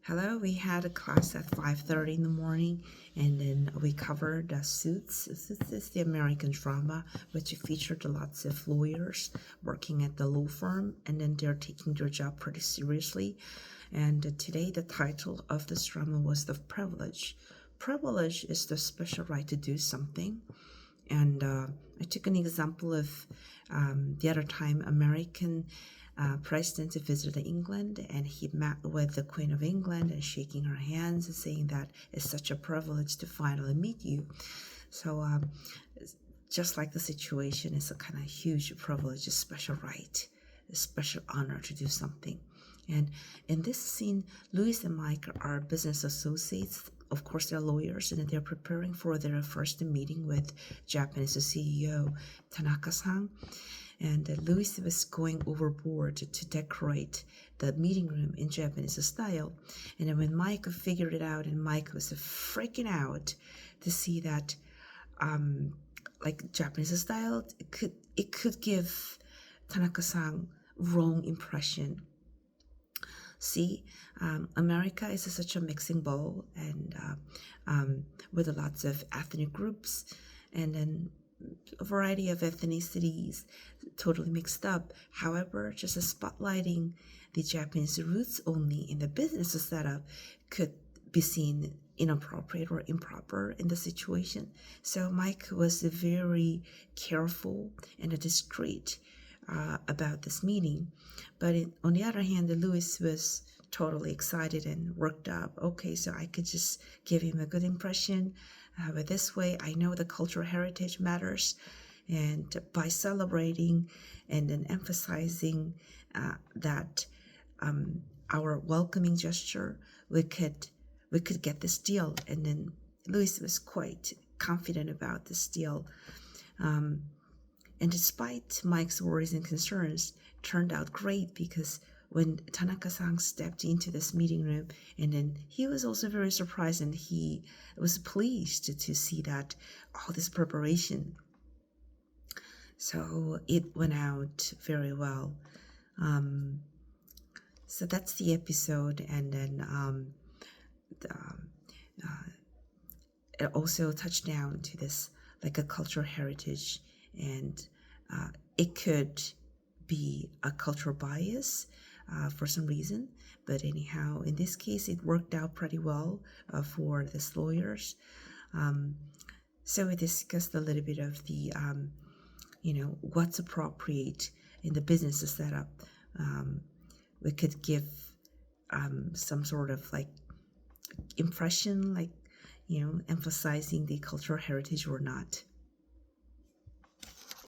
Hello, we had a class at 5:30 in the morning, and then we covered Suits. Suits is the American drama, which featured lots of lawyers working at the law firm, and then they're taking their job pretty seriously. And today, the title of this drama was The Privilege. Privilege is the special right to do something. And I took an example of the other time American president visited England, and he met with the Queen of England and shaking her hands and saying that it's such a privilege to finally meet you. So just like the situation, it's a kind of huge privilege, a special right, a special honor to do something. And in this scene, Louis and Mike are business associates. Of course, they're lawyers, and they're preparing for their first meeting with Japanese CEO Tanaka-san. And Louis was going overboard to decorate the meeting room in Japanese style. And then when Mike figured it out, and Mike was freaking out to see that, like Japanese style, it could give Tanaka-san wrong impression. See, America is such a mixing bowl, and with lots of ethnic groups, and then a variety of ethnicities totally mixed up. However, just spotlighting the Japanese roots only in the business setup could be seen inappropriate or improper in the situation. So Mike was very careful and discreet about this meeting. But on the other hand, Louis was totally excited and worked up. Okay, so I could just give him a good impression. But this way, I know the cultural heritage matters. And by celebrating and then emphasizing that our welcoming gesture, we could get this deal. And then Louis was quite confident about this deal. And despite Mike's worries and concerns, turned out great, because when Tanaka-san stepped into this meeting room, and then he was also very surprised, and he was pleased to see that all this preparation. So it went out very well. So that's the episode, and then it also touched down to this like a cultural heritage, and it could be a cultural bias for some reason, but anyhow, in this case, it worked out pretty well for these lawyers. So we discussed a little bit of the, what's appropriate in the business setup. We could give some sort of like impression, like, emphasizing the cultural heritage or not.